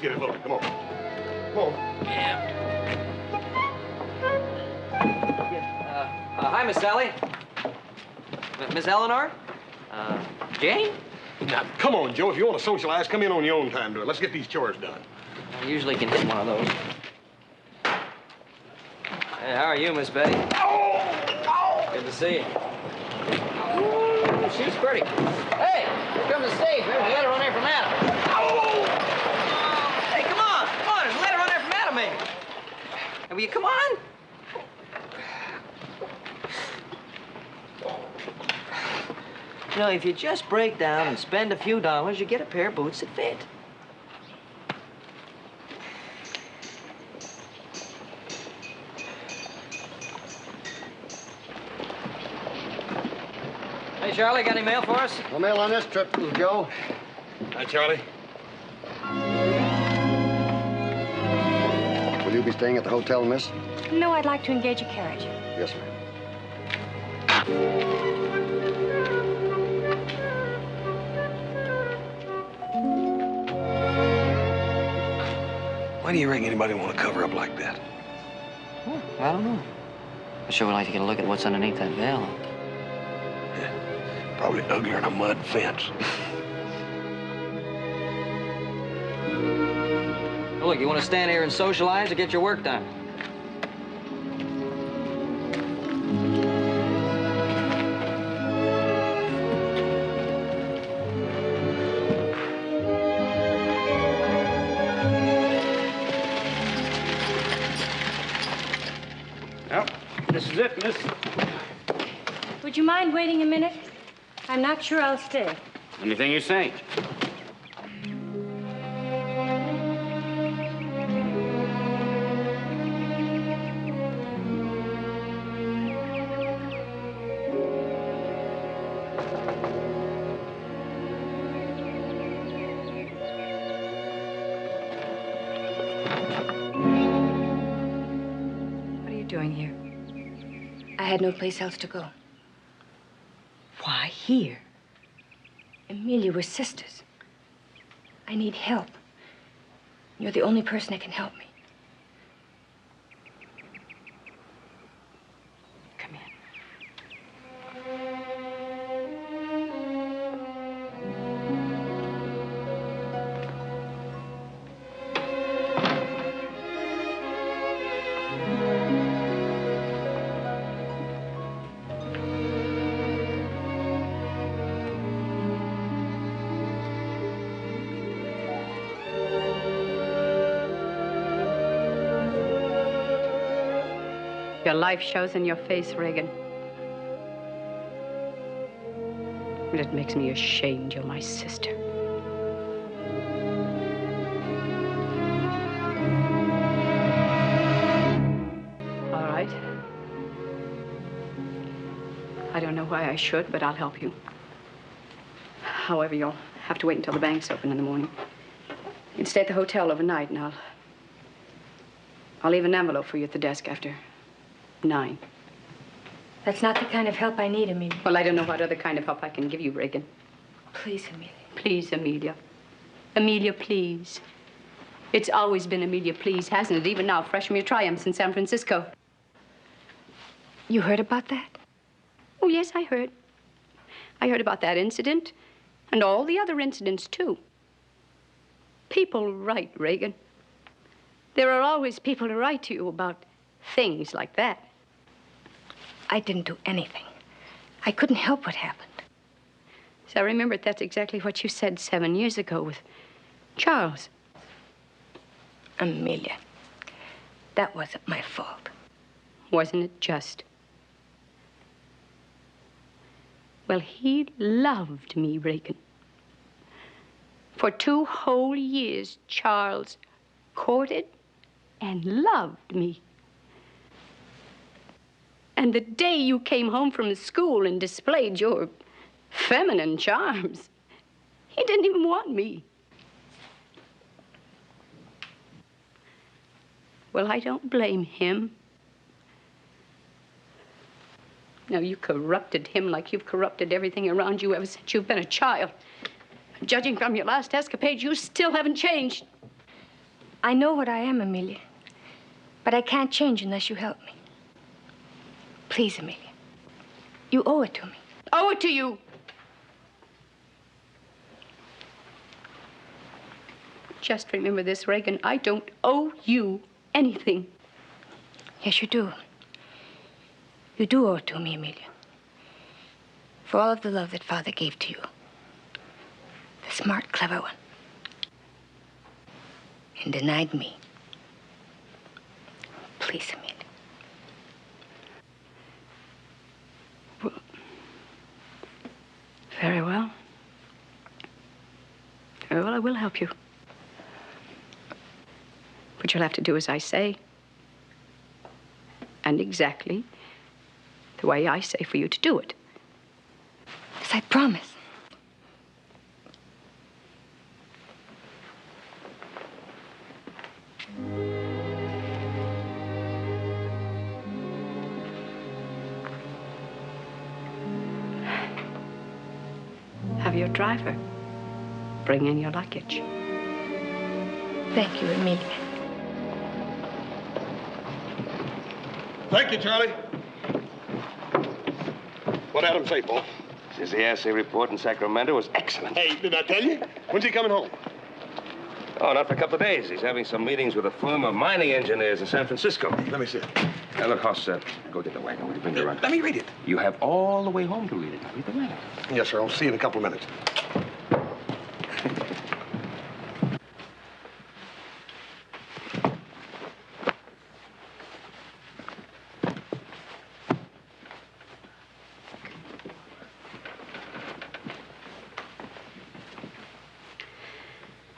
Let's get it moving. Come on. Come on. Yeah. Hi, Miss Sally. Miss Eleanor? Jane? Now, come on, Joe. If you want to socialize, come in on your own time. Do it. Let's get these chores done. I usually can hit one of those. Hey, how are you, Miss Betty? Oh! Oh! Good to see you. Ooh, she's pretty. Hey, here comes the stage. There's a letter on there from Adam. Oh! Hey, come on. Come on. There's a letter on there from Adam, maybe. Hey, will you come on? You know, if you just break down and spend a few dollars, you get a pair of boots that fit. Hey, Charlie, got any mail for us? No mail on this trip, little Joe. Hi, Charlie. Will you be staying at the hotel, miss? No, I'd like to engage a carriage. Yes, ma'am. Why do you reckon anybody want to cover up like that? Oh, I don't know. I sure would like to get a look at what's underneath that veil. Yeah, probably uglier than a mud fence. Well, look, you want to stand here and socialize or get your work done? This is it, miss. Would you mind waiting a minute? I'm not sure I'll stay. Anything you say. What are you doing here? I had no place else to go. Why here? Amelia, we're sisters. I need help. You're the only person that can help me. Come in. Your life shows in your face, Reagan. And it makes me ashamed you're my sister. All right. I don't know why I should, but I'll help you. However, you'll have to wait until the bank's open in the morning. You can stay at the hotel overnight, and I'll leave an envelope for you at the desk after 9. That's not the kind of help I need, Amelia. Well, I don't know what other kind of help I can give you, Reagan. Please, Amelia. Please, Amelia. Amelia, please. It's always been Amelia, please, hasn't it? Even now, fresh from your triumphs in San Francisco. You heard about that? Oh, yes, I heard. I heard about that incident and all the other incidents, too. People write, Reagan. There are always people to write to you about things like that. I didn't do anything. I couldn't help what happened. So I remember that's exactly what you said 7 years ago with Charles. Amelia, that wasn't my fault. Wasn't it just? Well, he loved me, Reagan. For 2 whole years, Charles courted and loved me. And the day you came home from school and displayed your feminine charms, he didn't even want me. Well, I don't blame him. Now, you corrupted him like you've corrupted everything around you ever since you've been a child. Judging from your last escapade, you still haven't changed. I know what I am, Amelia. But I can't change unless you help me. Please, Amelia. You owe it to me. Owe it to you. Just remember this, Reagan. I don't owe you anything. Yes, you do. You do owe it to me, Amelia. For all of the love that Father gave to you. The smart, clever one. And denied me. Please, Amelia. Well, very well. Very well, I will help you. But you'll have to do as I say. And exactly the way I say for you to do it. Yes, I promise. Have your driver bring in your luggage. Thank you, Amelia. Thank you, Charlie. What'd Adam say, Paul? Says the assay report in Sacramento was excellent. Hey, did I tell you? When's he coming home? Oh, not for a couple of days. He's having some meetings with a firm of mining engineers in San Francisco. Let me see it. Now, look, Hoss, go get the wagon. Will you bring it around? Let me read it. You have all the way home to read it. Now, read the wagon. Yes, sir. I'll see you in a couple of minutes.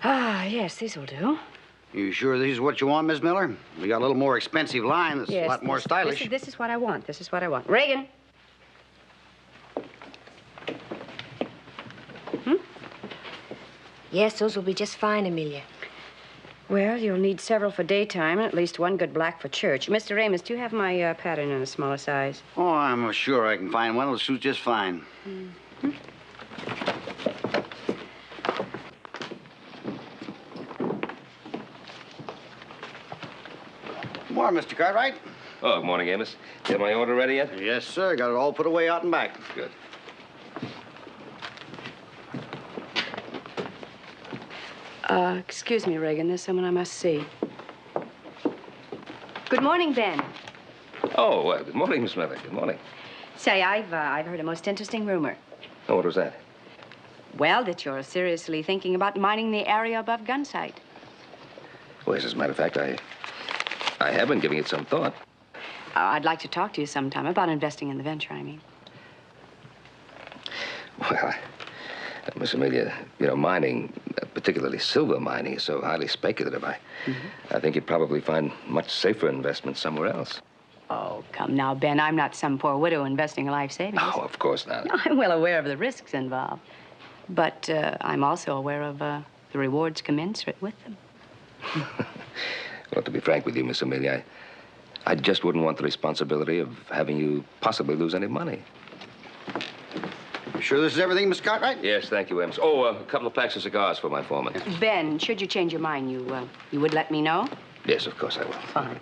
Ah, yes, these will do. You sure this is what you want, Miss Miller? We got a little more expensive line that's a lot more stylish. This is what I want. This is what I want. Reagan. Yes, those will be just fine, Amelia. Well, you'll need several for daytime and at least one good black for church. Mr. Amos, do you have my pattern in a smaller size? Oh, I'm sure I can find one that'll suit just fine. Good morning, Mr. Cartwright. Oh, good morning, Amos. You have my order ready yet? Yes, sir. Got it all put away out and back. Good. Excuse me, Reagan. There's someone I must see. Good morning, Ben. Oh, good morning, Miss Miller. Good morning. Say, I've heard a most interesting rumor. Oh, what was that? Well, that you're seriously thinking about mining the area above Gunsight. Well, as a matter of fact, I have been giving it some thought. I'd like to talk to you sometime about investing in the venture, I mean. Well, Miss Amelia, you know, mining, particularly silver mining, is so highly speculative. I think you'd probably find much safer investment somewhere else. Oh, come now, Ben. I'm not some poor widow investing a life savings. Oh, of course not. I'm well aware of the risks involved. But I'm also aware of the rewards commensurate with them. Well, to be frank with you, Miss Amelia, I just wouldn't want the responsibility of having you possibly lose any money. You sure this is everything, Miss Cartwright? Yes, thank you, Ems. Oh, a couple of packs of cigars for my foreman. Ben, should you change your mind, you would let me know? Yes, of course I will. Fine.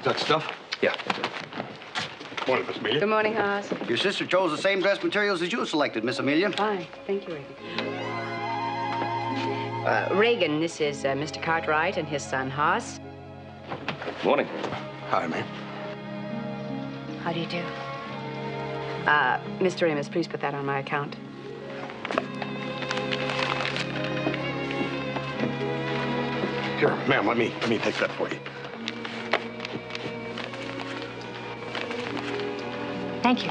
That stuff? Yeah. Morning, Miss Amelia. Good morning, Haas. Your sister chose the same dress materials as you selected, Miss Amelia. Fine. Thank you, Reagan. Reagan, this is Mr. Cartwright and his son, Haas. Morning. Hi, ma'am. How do you do? Mr. Amos, please put that on my account. Here, ma'am, let me take that for you. Thank you.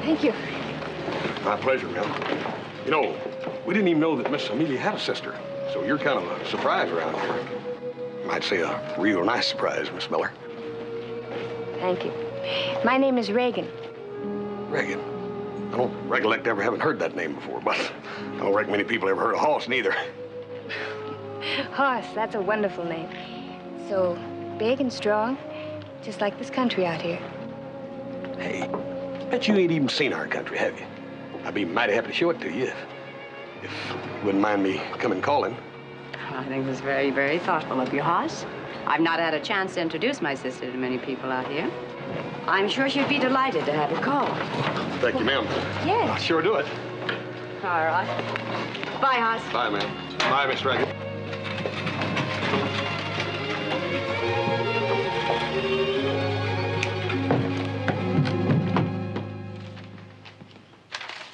Thank you. My pleasure, ma'am. You know, we didn't even know that Miss Amelia had a sister, so you're kind of a surprise around here. You might say a real nice surprise, Miss Miller. Thank you. My name is Reagan. Reagan. I don't recollect ever having heard that name before, but I don't reckon many people ever heard of Hoss neither. Hoss, that's a wonderful name. So big and strong, just like this country out here. Hey, bet you ain't even seen our country, have you? I'd be mighty happy to show it to you if you wouldn't mind me coming calling. I think it's very, very thoughtful of you, Hoss. I've not had a chance to introduce my sister to many people out here. I'm sure she'd be delighted to have you call. Thank you, ma'am. Yes. I'll sure do it. All right. Bye, Hoss. Bye, ma'am. Bye, Miss Reagan.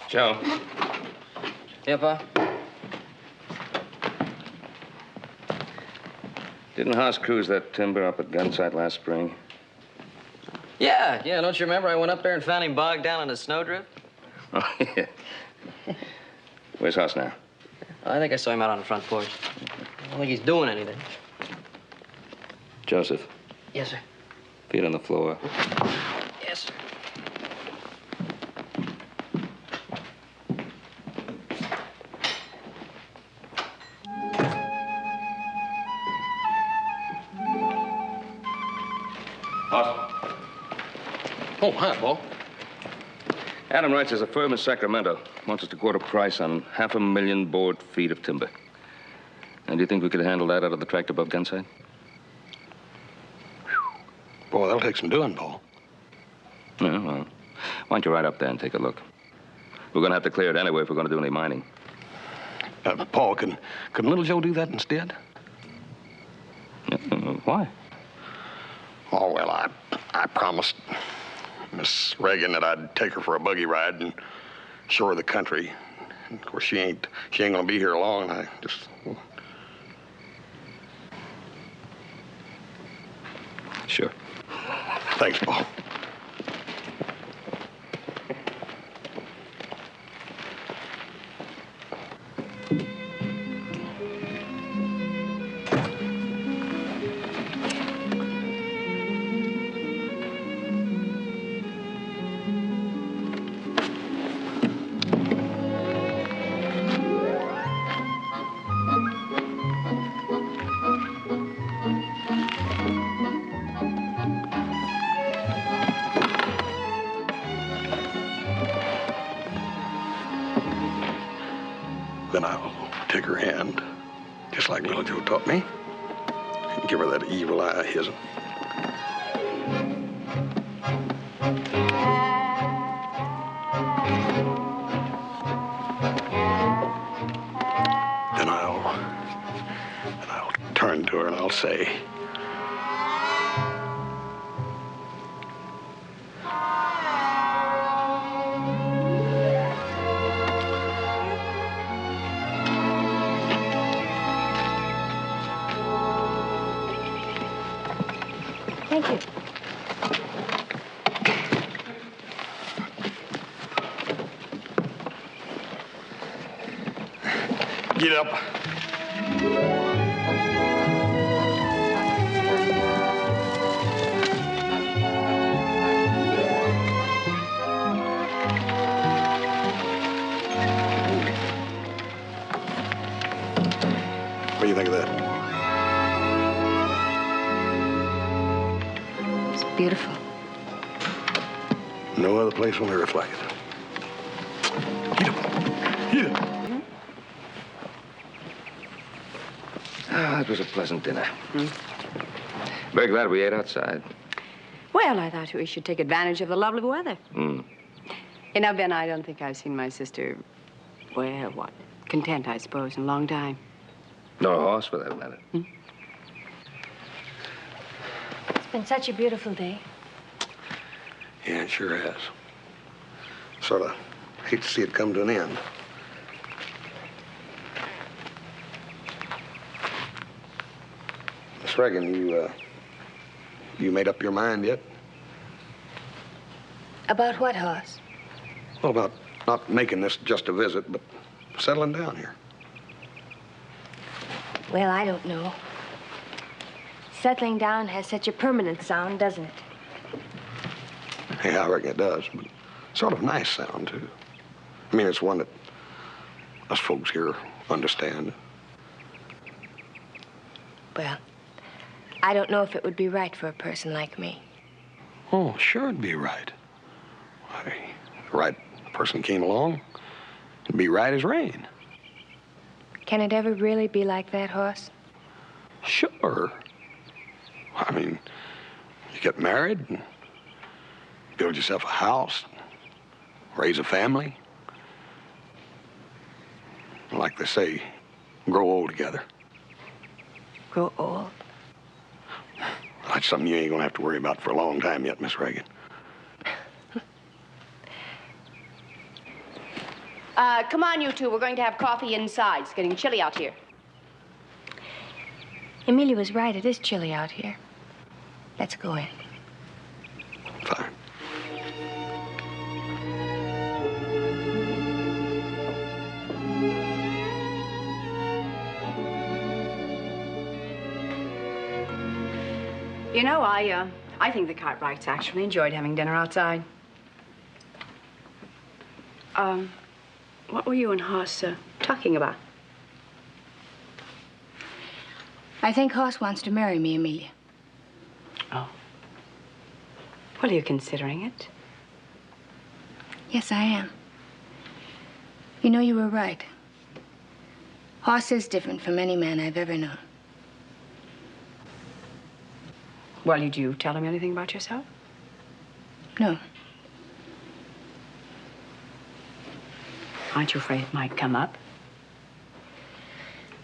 Joe. Yeah, Pa? Didn't Haas cruise that timber up at Gunsight last spring? Yeah, don't you remember I went up there and found him bogged down in a snowdrift? Oh, yeah. Where's Haas now? I think I saw him out on the front porch. I don't think he's doing anything. Joseph, Yes, sir. feet on the floor. Yes, sir. Haas. Oh, hi, Paul. Adam writes there's a firm in Sacramento. Wants us to quote a price on 500,000 board feet of timber. And do you think we could handle that out of the tract above Gunsight? Boy, that'll take some doing, Paul. Yeah, well, why don't you ride up there and take a look? We're going to have to clear it anyway if we're going to do any mining. Paul, couldn't little Joe do that instead? Yeah, why? Oh, well, I promised Miss Reagan that I'd take her for a buggy ride and show her the country. And of course, she ain't gonna be here long. I just... Sure. Thanks, Paul. Then I'll take her hand, just like little Joe taught me, and give her that evil eye of his. Then I'll turn to her and I'll say, Thank you. get up. What do you think of that? It's beautiful. No other place on earth like it. Get up. Get up. Ah, that was a pleasant dinner. Very glad we ate outside. Well, I thought we should take advantage of the lovely weather. Mm. You know, Ben, I don't think I've seen my sister, well, what, content, I suppose, in a long time. Nor a horse, for that matter. It's been such a beautiful day. Yeah, it sure has. Sort of hate to see it come to an end. Miss Reagan, you made up your mind yet? About what, Hoss? Well, about not making this just a visit, but settling down here. Well, I don't know. Settling down has such a permanent sound, doesn't it? Yeah, I reckon it does, but sort of nice sound, too. I mean, it's one that us folks here understand. Well, I don't know if it would be right for a person like me. Oh, sure it'd be right. Why, the right person came along, it'd be right as rain. Can it ever really be like that, Hoss? Sure. I mean, you get married and build yourself a house, raise a family. Like they say, grow old together. Grow old? That's something you ain't gonna have to worry about for a long time yet, Miss Reagan. Come on, you two. We're going to have coffee inside. It's getting chilly out here. Amelia was right. It is chilly out here. Let's go in. Fine. You know, I think the Cartwrights actually enjoyed having dinner outside. What were you and Hoss talking about? I think Hoss wants to marry me, Amelia. Oh. Well, are you considering it? Yes, I am. You know, you were right. Hoss is different from any man I've ever known. Well, did you tell him anything about yourself? No. Aren't you afraid it might come up?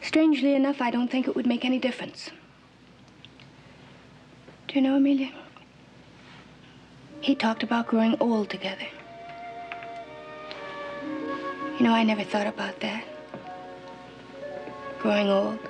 Strangely enough, I don't think it would make any difference. Do you know, Amelia? He talked about growing old together. You know, I never thought about that. Growing old.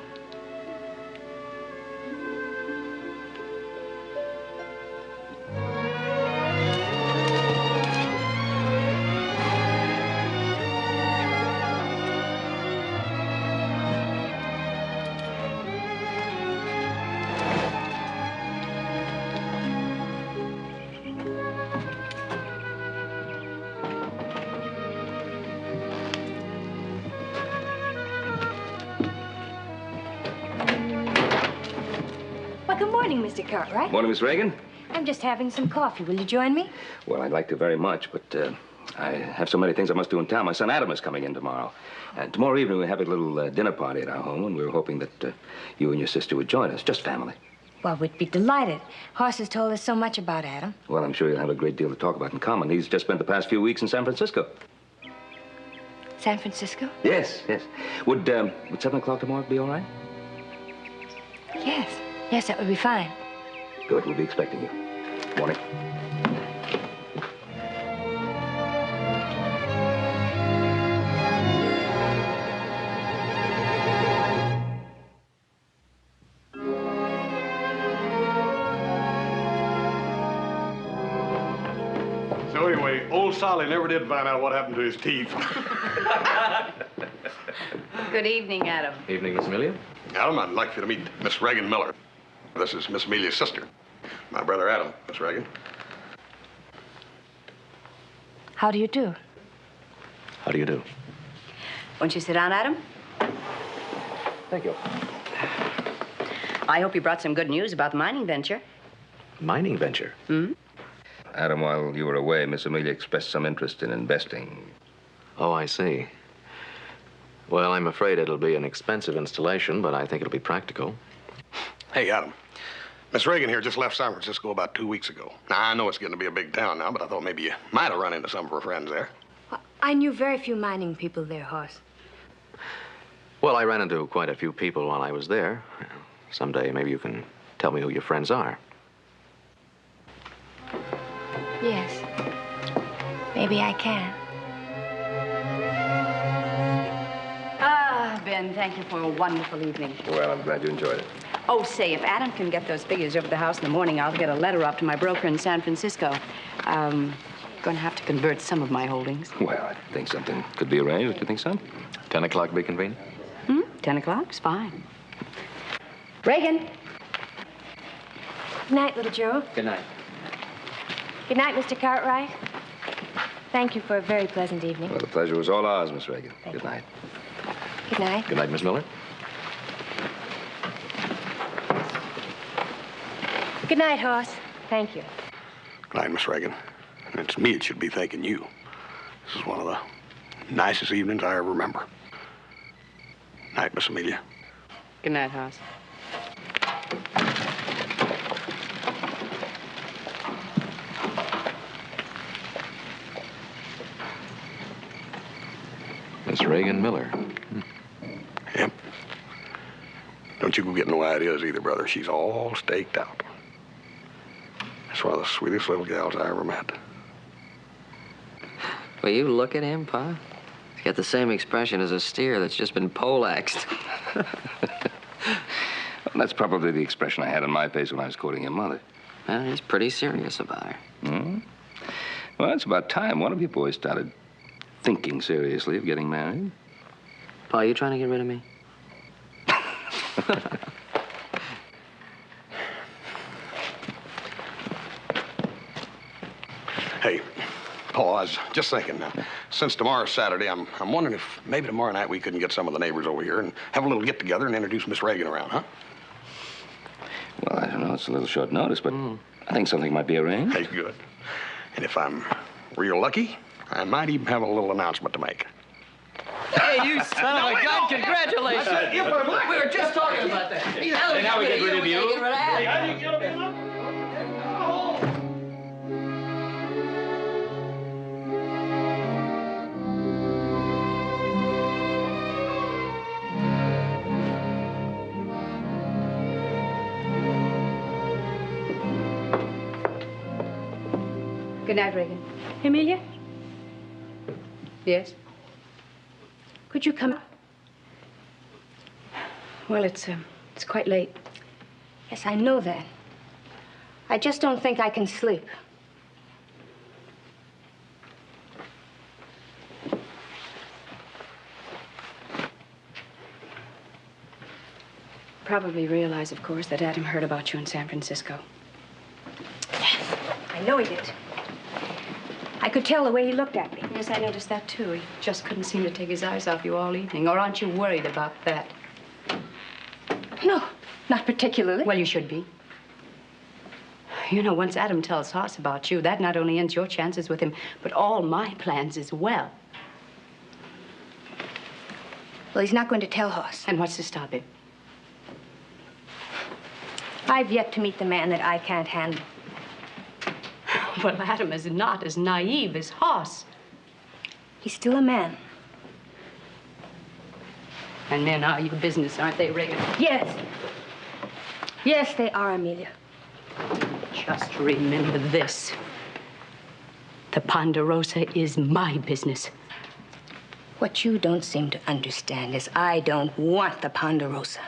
Good morning, Mr. Cartwright. Morning, Miss Reagan. I'm just having some coffee. Will you join me? Well, I'd like to very much, but I have so many things I must do in town. My son Adam is coming in tomorrow. And tomorrow evening we have a little dinner party at our home, and we were hoping that you and your sister would join us. Just family. Well, we'd be delighted. Hoss has told us so much about Adam. Well, I'm sure you'll have a great deal to talk about in common. He's just spent the past few weeks in San Francisco. San Francisco? Yes, yes. Would 7 o'clock tomorrow be all right? Yes. Yes, that would be fine. Good. We'll be expecting you. Morning. So anyway, old Solly never did find out what happened to his teeth. Good evening, Adam. Evening, Miss Amelia. Adam, I'd like you to meet Miss Reagan Miller. This is Miss Amelia's sister. My brother Adam, Miss Reagan. How do you do? How do you do? Won't you sit down, Adam? Thank you. I hope you brought some good news about the mining venture. Mining venture? Hmm? Adam, while you were away, Miss Amelia expressed some interest in investing. Oh, I see. Well, I'm afraid it'll be an expensive installation, but I think it'll be practical. Hey, Adam. Miss Reagan here just left San Francisco about 2 weeks ago. Now, I know it's getting to be a big town now, but I thought maybe you might have run into some of her friends there. Well, I knew very few mining people there, Hoss. Well, I ran into quite a few people while I was there. Someday, maybe you can tell me who your friends are. Yes. Maybe I can. Ah, Ben, thank you for a wonderful evening. Well, I'm glad you enjoyed it. Oh, say, if Adam can get those figures over to the house in the morning, I'll get a letter up to my broker in San Francisco. Going to have to convert some of my holdings. Well, I think something could be arranged. Do you think so? 10 o'clock be convenient? 10 o'clock's fine. Reagan. Good night, little Joe. Good night. Good night, Mr. Cartwright. Thank you for a very pleasant evening. Well, the pleasure was all ours, Miss Reagan. Good night. Good night. Good night, Miss Miller. Good night, Hoss. Thank you. Good night, Miss Reagan. And it's me that should be thanking you. This is one of the nicest evenings I ever remember. Night, Miss Amelia. Good night, Hoss. Miss Reagan Miller. Yep. Don't you go getting no ideas either, brother. She's all staked out. That's one of the sweetest little gals I ever met. Well, you look at him, Pa. He's got the same expression as a steer that's just been poleaxed. Well, that's probably the expression I had on my face when I was courting your mother. Well, he's pretty serious about her. Hmm? Well, it's about time one of you boys started thinking seriously of getting married. Pa, you trying to get rid of me? Hey, Paul, I was just thinking, since tomorrow's Saturday, I'm wondering if maybe tomorrow night we couldn't get some of the neighbors over here and have a little get-together and introduce Miss Reagan around, huh? Well, I don't know. It's a little short notice, but I think something might be arranged. Hey, good. And if I'm real lucky, I might even have a little announcement to make. Hey, you son of a gun! Congratulations! We were just talking about that. Hey, now we get rid of you. Good night, Reagan. Amelia, Yes? could you come? Well, it's quite late. Yes, I know that. I just don't think I can sleep. Probably realize, of course, that Adam heard about you in San Francisco. I know he did. I could tell the way he looked at me. Yes, I noticed that, too. He just couldn't seem to take his eyes off you all evening. Or aren't you worried about that? No, not particularly. Well, you should be. You know, once Adam tells Hoss about you, that not only ends your chances with him, but all my plans as well. Well, he's not going to tell Hoss. And what's to stop him? I've yet to meet the man that I can't handle. Well, Adam is not as naive as Hoss. He's still a man. And men are your business, aren't they, Reagan? Yes. Yes, they are, Amelia. Just remember this. The Ponderosa is my business. What you don't seem to understand is I don't want the Ponderosa.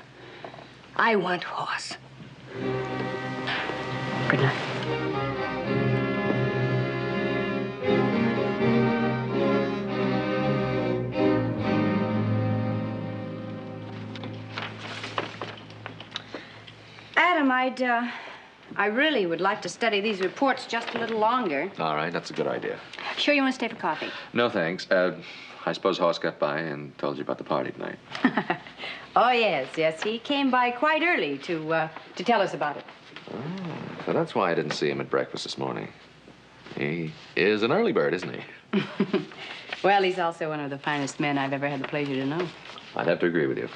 I want Hoss. Good night. Adam, I really would like to study these reports just a little longer. All right, that's a good idea. Sure you want to stay for coffee? No, thanks. I suppose Hoss got by and told you about the party tonight. Oh, yes. He came by quite early to tell us about it. Oh, so that's why I didn't see him at breakfast this morning. He is an early bird, isn't he? Well, he's also one of the finest men I've ever had the pleasure to know. I'd have to agree with you.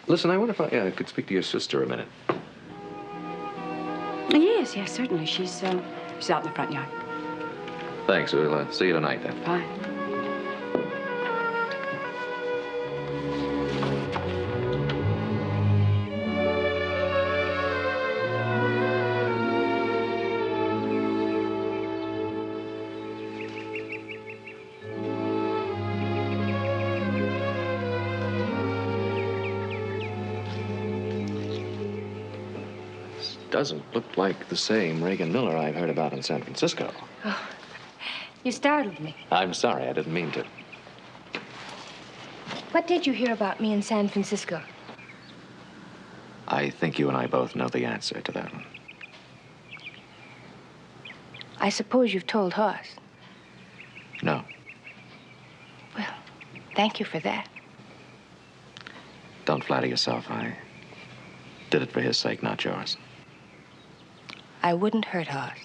Listen, I wonder if I could speak to your sister a minute. Yes, certainly. She's out in the front yard. Thanks. We'll see you tonight, then. Bye. Doesn't look like the same Reagan Miller I've heard about in San Francisco. Oh, you startled me. I'm sorry, I didn't mean to. What did you hear about me in San Francisco? I think you and I both know the answer to that one. I suppose you've told Hoss. No. Well, thank you for that. Don't flatter yourself. I did it for his sake, not yours. I wouldn't hurt Hoss.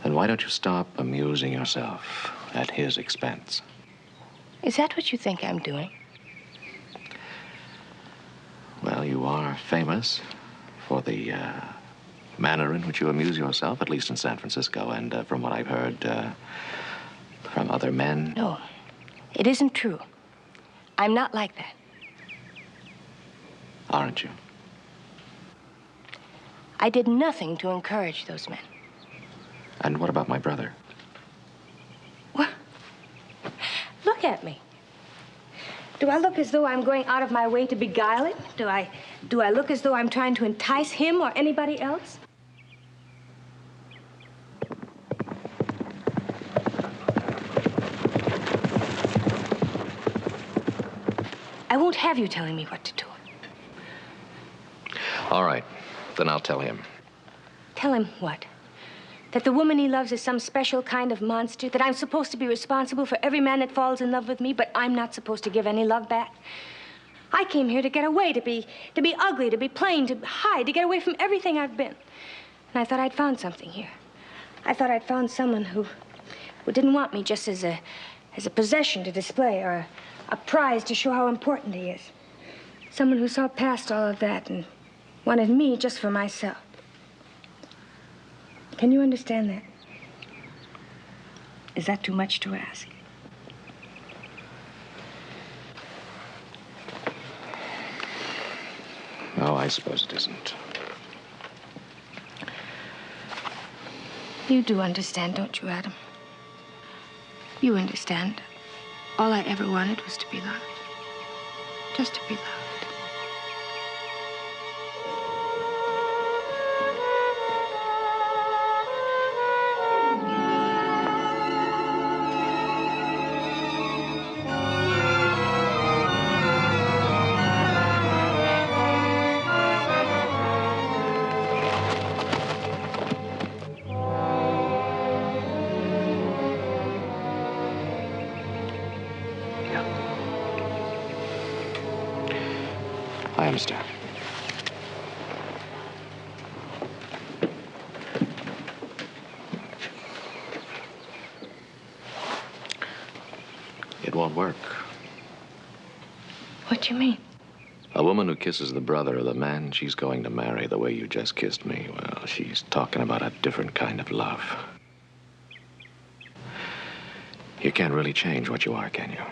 Then why don't you stop amusing yourself at his expense? Is that what you think I'm doing? Well, you are famous for the manner in which you amuse yourself, at least in San Francisco, and from what I've heard from other men. No, it isn't true. I'm not like that. Aren't you? I did nothing to encourage those men. And what about my brother? What? Look at me. Do I look as though I'm going out of my way to beguile it? Do I look as though I'm trying to entice him or anybody else? I won't have you telling me what to do. All right, then I'll tell him. Tell him what? That the woman he loves is some special kind of monster? That I'm supposed to be responsible for every man that falls in love with me, but I'm not supposed to give any love back? I came here to get away, to be ugly, to be plain, to hide, to get away from everything I've been. And I thought I'd found something here. I thought I'd found someone who didn't want me just as a possession to display or a prize to show how important he is. Someone who saw past all of that and wanted me just for myself. Can you understand that? Is that too much to ask? No, I suppose it isn't. You do understand, don't you, Adam? You understand. All I ever wanted was to be loved. Just to be loved. I understand. It won't work. What do you mean? A woman who kisses the brother of the man she's going to marry the way you just kissed me, well, she's talking about a different kind of love. You can't really change what you are, can you?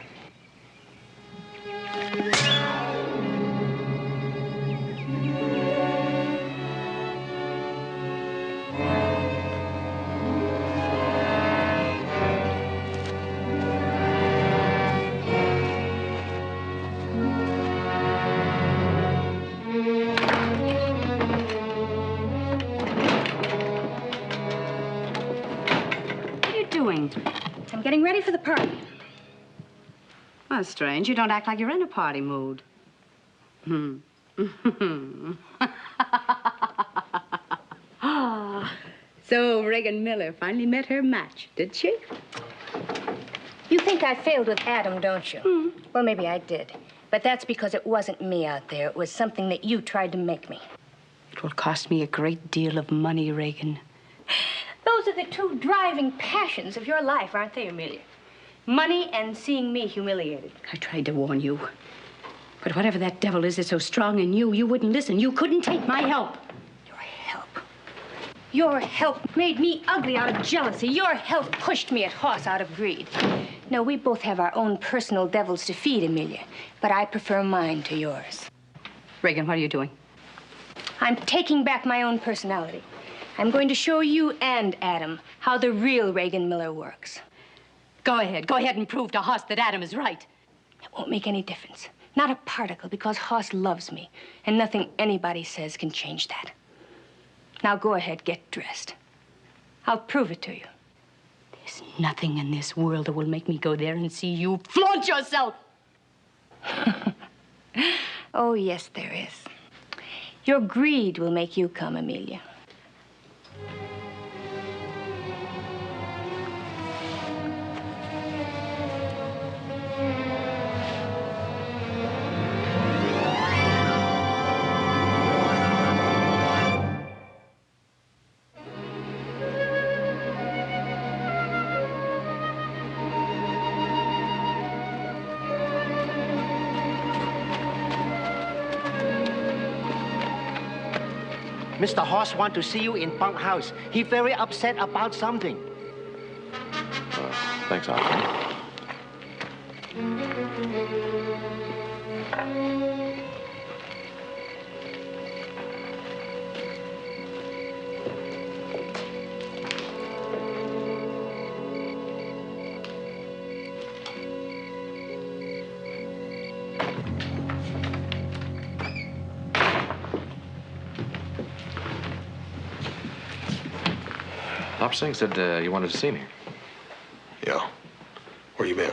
I'm getting ready for the party. Well, that's strange. You don't act like you're in a party mood. So Reagan Miller finally met her match, did she? You think I failed with Adam, don't you? Well, maybe I did. But that's because it wasn't me out there. It was something that you tried to make me. It will cost me a great deal of money, Reagan. Those are the two driving passions of your life, aren't they, Amelia? Money and seeing me humiliated. I tried to warn you. But whatever that devil is that's so strong in you, you wouldn't listen. You couldn't take my help. Your help? Your help made me ugly out of jealousy. Your help pushed me at Hoss out of greed. No, we both have our own personal devils to feed, Amelia. But I prefer mine to yours. Reagan, what are you doing? I'm taking back my own personality. I'm going to show you and Adam how the real Reagan Miller works. Go ahead. Go ahead and prove to Hoss that Adam is right. It won't make any difference. Not a particle, because Hoss loves me. And nothing anybody says can change that. Now go ahead, get dressed. I'll prove it to you. There's nothing in this world that will make me go there and see you flaunt yourself. Oh, yes, there is. Your greed will make you come, Amelia. Mr. Hoss want to see you in bunk house. He very upset about something. Thanks, Arthur. Hop Singh said you wanted to see me. Yeah. Where you been?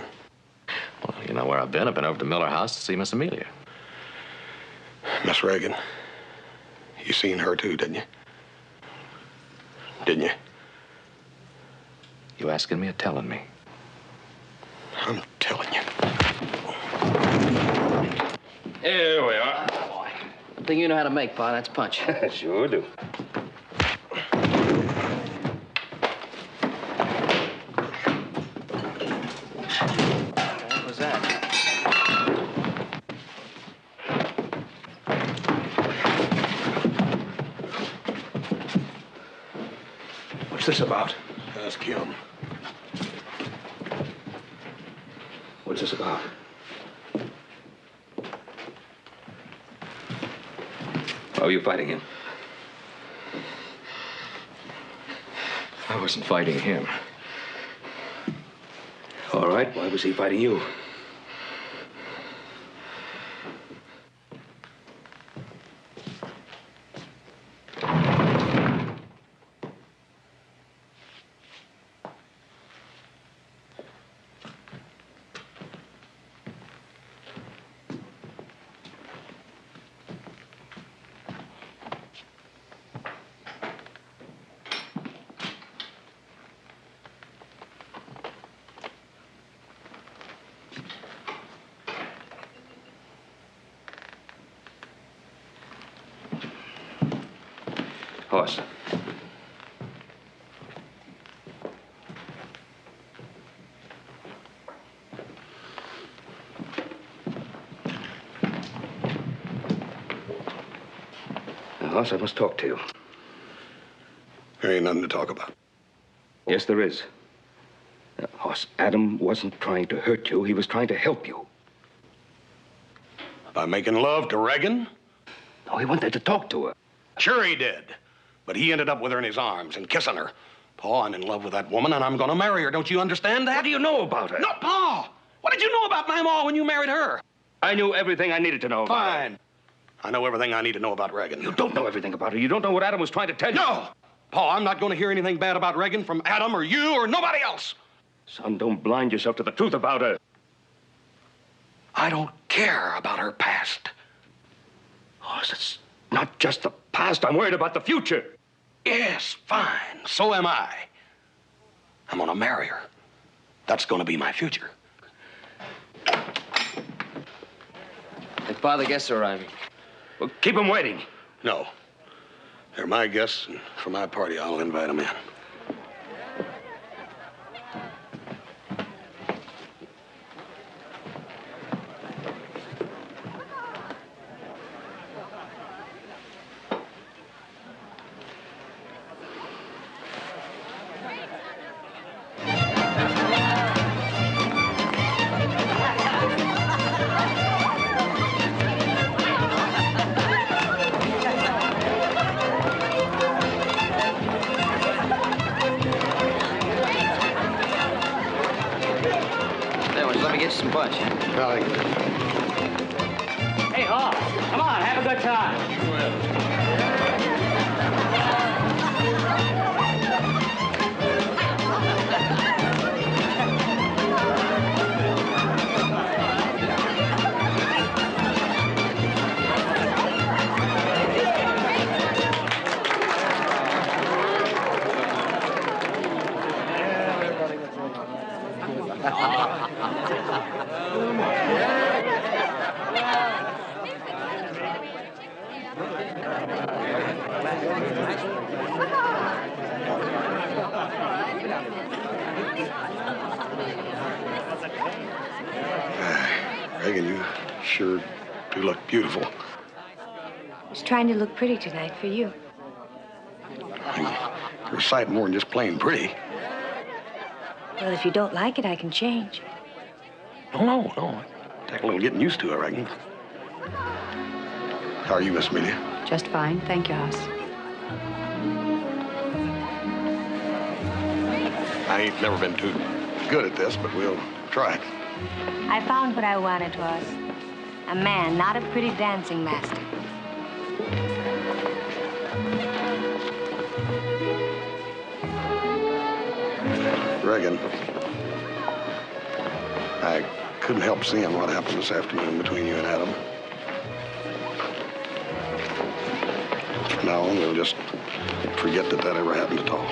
Well, you know where I've been. I've been over to Miller House to see Miss Amelia. Miss Reagan. You seen her too, didn't you? Didn't you? You asking me or telling me? I'm telling you. Here we are. One thing you know how to make, Pa, that's punch. Sure do. What was that? What's this about? Ask him. What's this about? Why were you fighting him? I wasn't fighting him. All right, why was he fighting you? Hoss. Now, Hoss, I must talk to you. There ain't nothing to talk about. Yes, there is. Now, Hoss, Adam wasn't trying to hurt you. He was trying to help you. By making love to Reagan? No, he wanted to talk to her. Sure he did. But he ended up with her in his arms and kissing her. Pa, I'm in love with that woman, and I'm gonna marry her. Don't you understand that? What do you know about her? No, Pa! What did you know about my ma when you married her? I knew everything I needed to know about her. Fine. I know everything I need to know about Reagan. You don't know everything about her. You don't know what Adam was trying to tell you. No! Pa, I'm not gonna hear anything bad about Reagan from Adam or you or nobody else. Son, don't blind yourself to the truth about her. I don't care about her past. Hoss, it's not just the past. I'm worried about the future. Yes, fine. So am I. I'm gonna marry her. That's gonna be my future. Hey, Pa, the guests are arriving. Well, keep them waiting. No. They're my guests, and for my party, I'll invite them in. Some punch. Probably. Hey, Hoss, come on, have a good time. Reagan, you sure do look beautiful. I was trying to look pretty tonight for you. You're a sight more than just plain pretty. Well, if you don't like it, I can change. No. Take a little getting used to, I reckon. How are you, Miss Amelia? Just fine, thank you, Hoss. I ain't never been too good at this, but we'll try it. I found what I wanted, Hoss. A man, not a pretty dancing master. Reagan, I couldn't help seeing what happened this afternoon between you and Adam. From now on, we'll just forget that ever happened at all.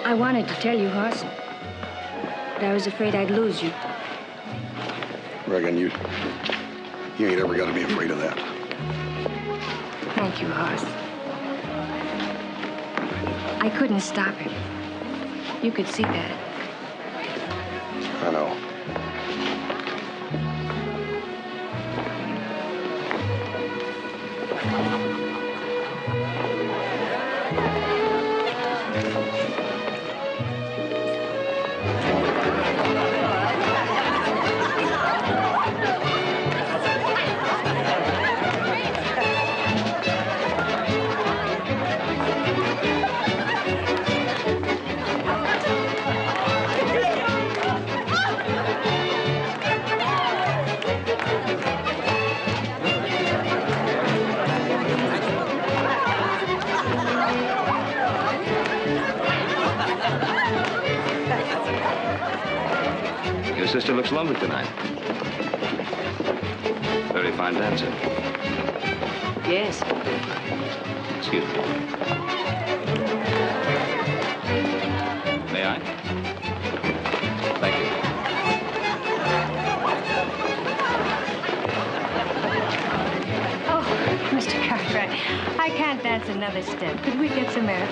I wanted to tell you, Hoss, but I was afraid I'd lose you. Reagan, you ain't ever got to be afraid of that. Thank you, Hoss. I couldn't stop it. You could see that. I know. Your sister looks lovely tonight. Very fine dancer. Yes. Excuse me. May I? Thank you. Oh, Mr. Cartwright, I can't dance another step. Could we get some air?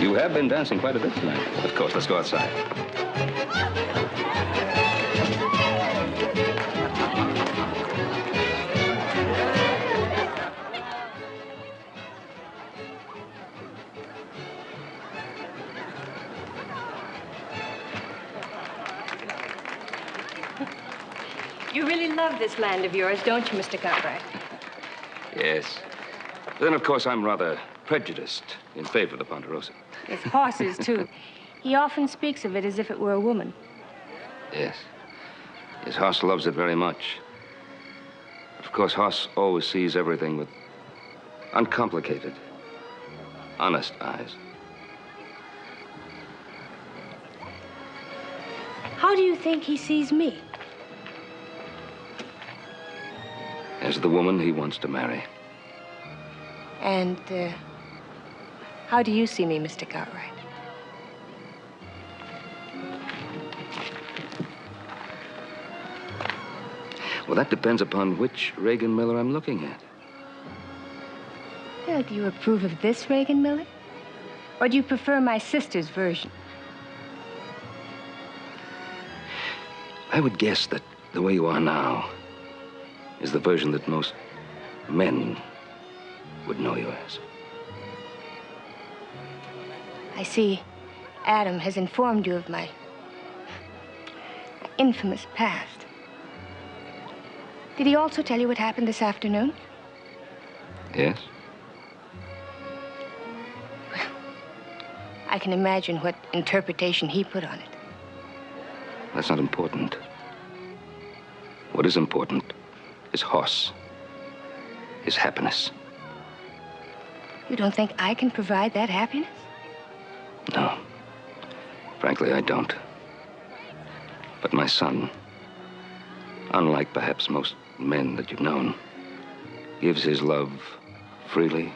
You have been dancing quite a bit tonight. Of course, let's go outside. You really love this land of yours, don't you, Mr. Cartwright? Yes. But then, of course, I'm rather prejudiced in favor of the Ponderosa. His horses, too. He often speaks of it as if it were a woman. Yes. His Hoss loves it very much. Of course, Hoss always sees everything with uncomplicated, honest eyes. How do you think he sees me? As the woman he wants to marry. And, how do you see me, Mr. Cartwright? Well, that depends upon which Reagan Miller I'm looking at. Well, do you approve of this Reagan Miller? Or do you prefer my sister's version? I would guess that the way you are now is the version that most men would know you as. I see Adam has informed you of my infamous past. Did he also tell you what happened this afternoon? Yes? Well, I can imagine what interpretation he put on it. That's not important. What is important is Hoss, his happiness. You don't think I can provide that happiness? No. Frankly, I don't. But my son, unlike perhaps most men that you've known, gives his love freely,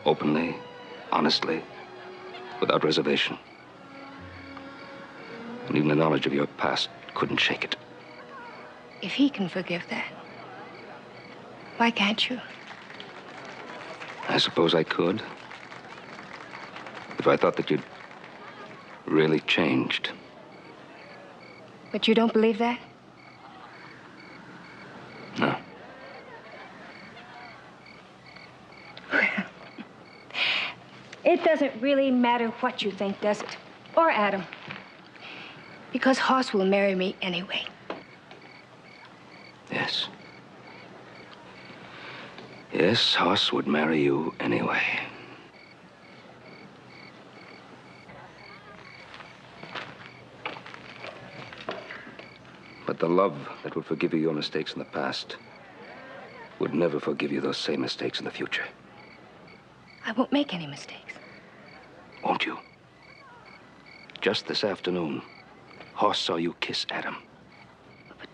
openly, honestly, without reservation. And even the knowledge of your past couldn't shake it. If he can forgive that, why can't you? I suppose I could. If I thought that you'd really changed. But you don't believe that? No. doesn't really matter what you think, does it? Or Adam. Because Hoss will marry me anyway. Yes. Yes, Hoss would marry you anyway. But the love that would forgive you your mistakes in the past would never forgive you those same mistakes in the future. I won't make any mistakes. Won't you? Just this afternoon, Hoss saw you kiss Adam. But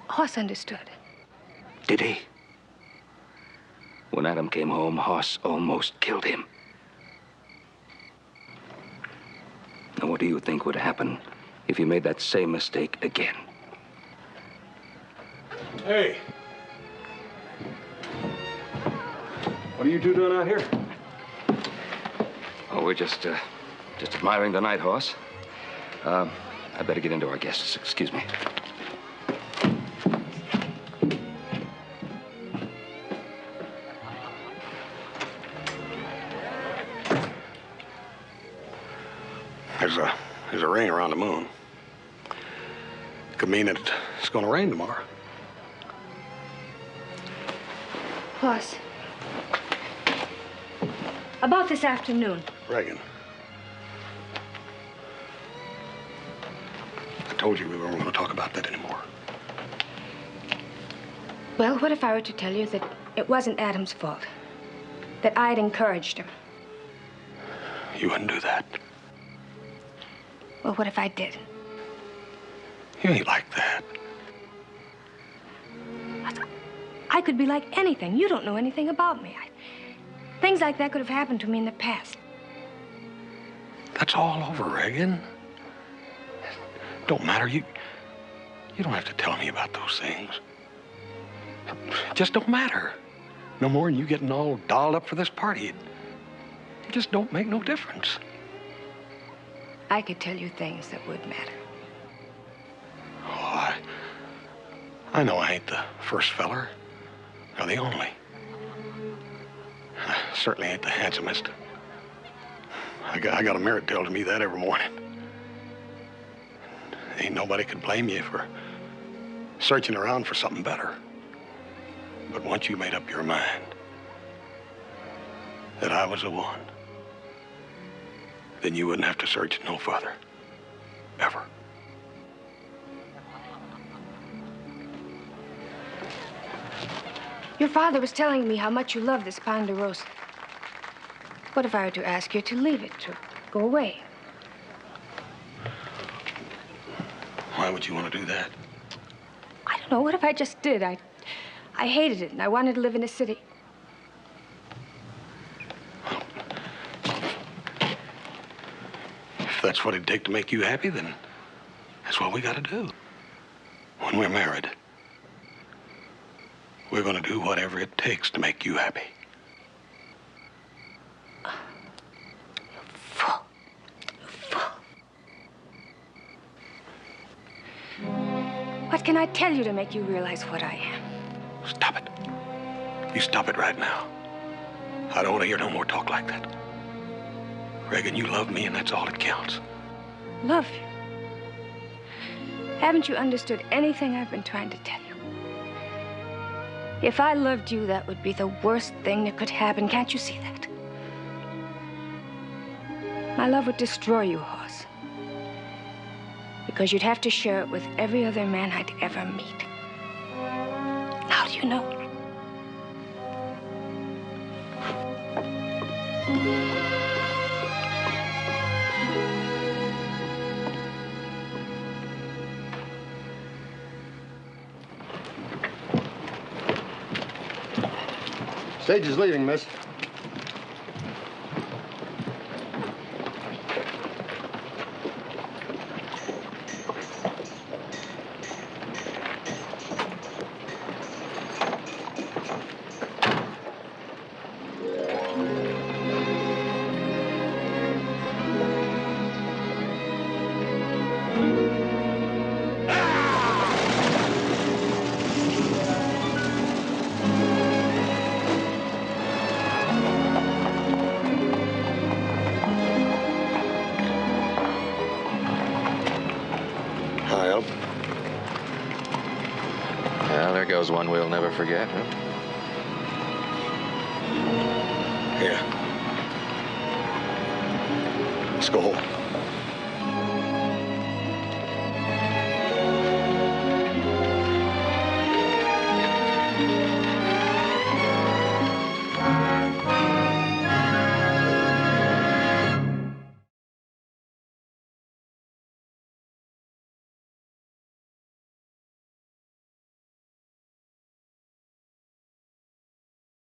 Hoss understood. Did he? When Adam came home, Hoss almost killed him. Now, what do you think would happen if you made that same mistake again? Hey. What are you two doing out here? Oh, we're just admiring the night, Hoss. I'd better get into our guests. Excuse me. There's a ring around the moon. Could mean that it's going to rain tomorrow. Hoss. About this afternoon. Reagan. I told you we weren't going to talk about that anymore. Well, what if I were to tell you that it wasn't Adam's fault? That I'd encouraged him? You wouldn't do that. Well, what if I did? You ain't like that. I could be like anything. You don't know anything about me. Things like that could have happened to me in the past. That's all over, Reagan. Don't matter. You don't have to tell me about those things. It just don't matter. No more than you getting all dolled up for this party. It just don't make no difference. I could tell you things that would matter. Oh, I know I ain't the first feller, or the only. I certainly ain't the handsomest. I got a mirror telling me that every morning. Ain't nobody could blame you for searching around for something better. But once you made up your mind that I was the one, then you wouldn't have to search no further. Ever. Your father was telling me how much you love this Ponderosa. What if I were to ask you to leave it, to go away? Why would you want to do that? I don't know. What if I just did? I hated it, and I wanted to live in a city. If that's what it'd take to make you happy, then that's what we got to do. When we're married, we're going to do whatever it takes to make you happy. What can I tell you to make you realize what I am? Stop it. You stop it right now. I don't want to hear no more talk like that. Reagan, you love me, and that's all that counts. Love you? Haven't you understood anything I've been trying to tell you? If I loved you, that would be the worst thing that could happen. Can't you see that? My love would destroy you, Hoss. Because you'd have to share it with every other man I'd ever meet. How do you know? Stage is leaving, miss. I help? Well, there goes one we'll never forget, huh? Here.